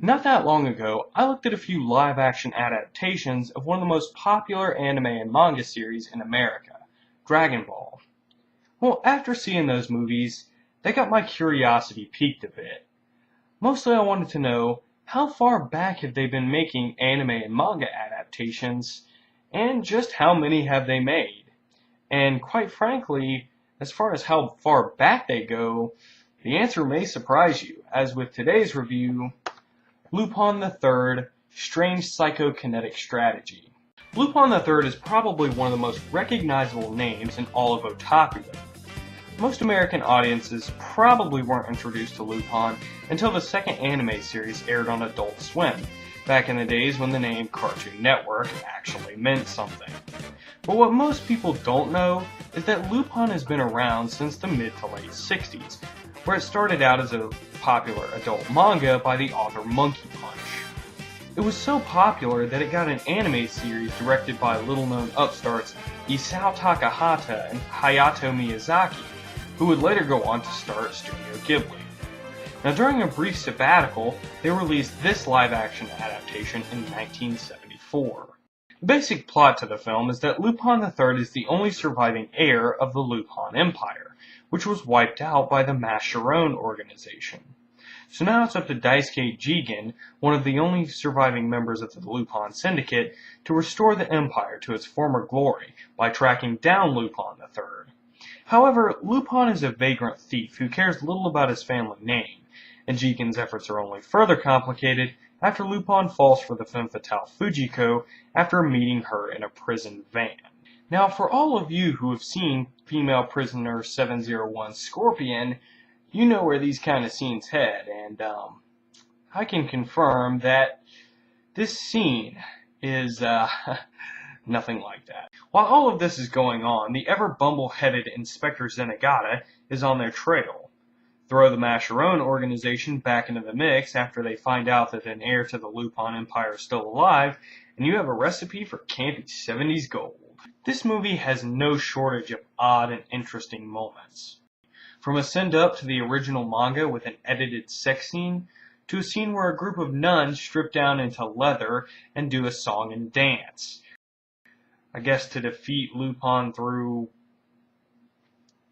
Not that long ago, I looked at a few live-action adaptations of one of the most popular anime and manga series in America, Dragon Ball. Well, after seeing those movies, they got my curiosity piqued a bit. Mostly I wanted to know, how far back have they been making anime and manga adaptations, and just how many have they made? And quite frankly, as far as how far back they go, the answer may surprise you, as with today's review, Lupin III, Strange Psychokinetic Strategy. Lupin III is probably one of the most recognizable names in all of otaku. Most American audiences probably weren't introduced to Lupin until the second anime series aired on Adult Swim, back in the days when the name Cartoon Network actually meant something. But what most people don't know is that Lupin has been around since the mid to late 60s, where it started out as a popular adult manga by the author Monkey Punch. It was so popular that it got an anime series directed by little-known upstarts Isao Takahata and Hayao Miyazaki, who would later go on to start Studio Ghibli. Now, during a brief sabbatical, they released this live-action adaptation in 1974. The basic plot to the film is that Lupin III is the only surviving heir of the Lupin Empire, which was wiped out by the Mascheron organization. So now it's up to Daisuke Jigen, one of the only surviving members of the Lupin Syndicate, to restore the Empire to its former glory by tracking down Lupin III. However, Lupin is a vagrant thief who cares little about his family name, and Jigen's efforts are only further complicated after Lupin falls for the femme fatale Fujiko after meeting her in a prison van. Now, for all of you who have seen Female Prisoner 701 Scorpion, you know where these kind of scenes head, and I can confirm that this scene is nothing like that. While all of this is going on, the ever-bumble-headed Inspector Zenigata is on their trail. Throw the Mascheron organization back into the mix after they find out that an heir to the Lupin Empire is still alive, and you have a recipe for campy 70s gold. This movie has no shortage of odd and interesting moments. From a send-up to the original manga with an edited sex scene, to a scene where a group of nuns strip down into leather and do a song and dance. I guess to defeat Lupin through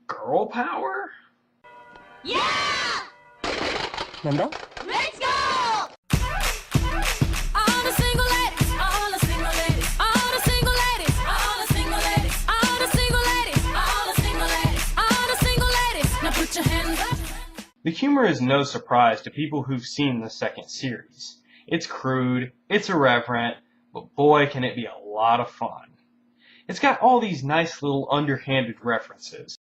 girl power? Yeah! Nanda? Let's go! All the single ladies, all the single ladies, all the single ladies, all the single ladies, all the single ladies, all the single ladies, all the single ladies. Now put your hands up. The humor is no surprise to people who've seen the second series. It's crude, it's irreverent, but boy can it be a lot of fun. It's got all these nice little underhanded references,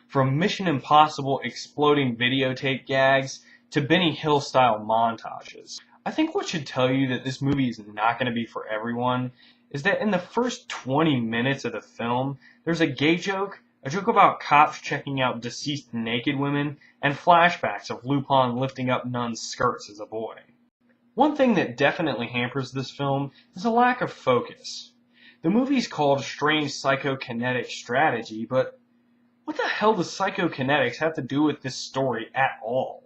from Mission Impossible exploding videotape gags to Benny Hill style montages. I think what should tell you that this movie is not going to be for everyone is that in the first 20 minutes of the film, there's a gay joke, a joke about cops checking out deceased naked women, and flashbacks of Lupin lifting up nuns' skirts as a boy. One thing that definitely hampers this film is a lack of focus. The movie's called Strange Psychokinetic Strategy, but what the hell does psychokinetics have to do with this story at all?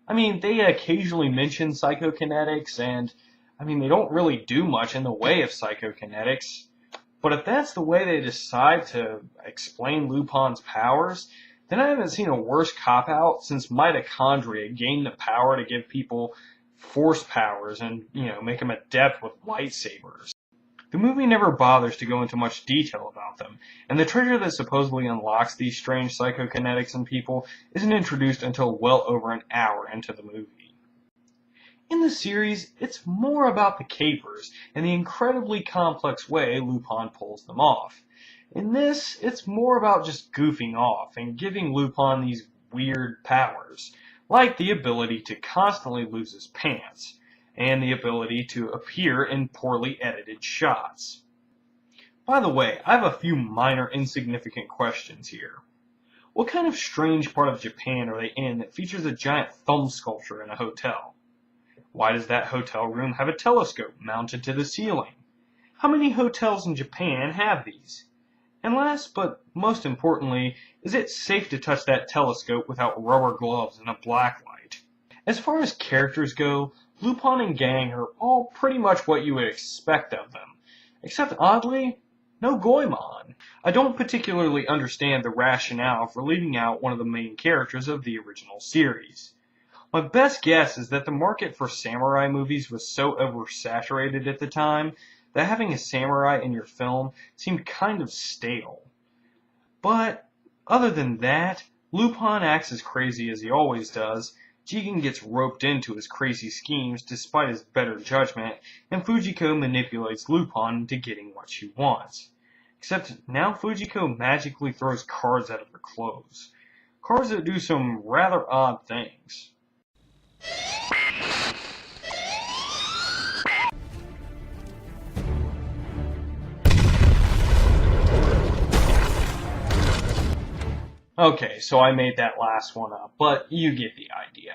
I mean, they occasionally mention psychokinetics, and they don't really do much in the way of psychokinetics. But if that's the way they decide to explain Lupin's powers, then I haven't seen a worse cop-out since mitochondria gained the power to give people force powers and, make them adept with lightsabers. The movie never bothers to go into much detail about them, and the treasure that supposedly unlocks these strange psychokinetics in people isn't introduced until well over an hour into the movie. In the series, it's more about the capers and the incredibly complex way Lupin pulls them off. In this, it's more about just goofing off and giving Lupin these weird powers, like the ability to constantly lose his pants, and the ability to appear in poorly edited shots. By the way, I have a few minor insignificant questions here. What kind of strange part of Japan are they in that features a giant thumb sculpture in a hotel? Why does that hotel room have a telescope mounted to the ceiling? How many hotels in Japan have these? And last but most importantly, is it safe to touch that telescope without rubber gloves and a black light? As far as characters go, Lupin and gang are all pretty much what you would expect of them, except oddly, no Goemon. I don't particularly understand the rationale for leaving out one of the main characters of the original series. My best guess is that the market for samurai movies was so oversaturated at the time that having a samurai in your film seemed kind of stale. But other than that, Lupin acts as crazy as he always does, Jigen gets roped into his crazy schemes despite his better judgment, and Fujiko manipulates Lupin into getting what she wants. Except now Fujiko magically throws cards out of her clothes. Cards that do some rather odd things. Okay, so I made that last one up, but you get the idea.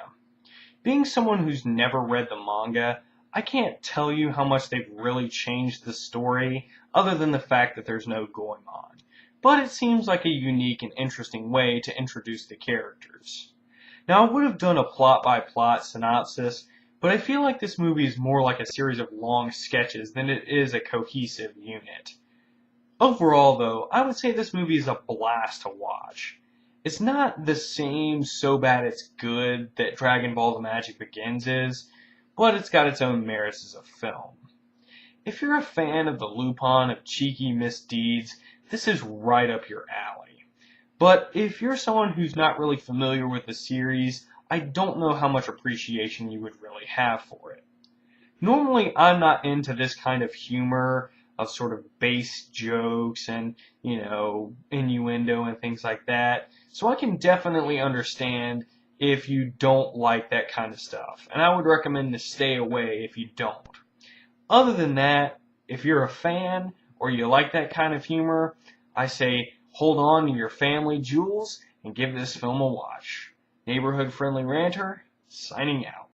Being someone who's never read the manga, I can't tell you how much they've really changed the story, other than the fact that there's no Goemon. But it seems like a unique and interesting way to introduce the characters. Now, I would have done a plot-by-plot synopsis, but I feel like this movie is more like a series of long sketches than it is a cohesive unit. Overall, though, I would say this movie is a blast to watch. It's not the same so bad it's good that Dragon Ball The Magic Begins is, but it's got its own merits as a film. If you're a fan of the Lupin of cheeky misdeeds, this is right up your alley. But if you're someone who's not really familiar with the series, I don't know how much appreciation you would really have for it. Normally, I'm not into this kind of humor of sort of base jokes and, innuendo and things like that. So I can definitely understand if you don't like that kind of stuff. And I would recommend to stay away if you don't. Other than that, if you're a fan or you like that kind of humor, I say hold on to your family jewels and give this film a watch. Neighborhood Friendly Ranter, signing out.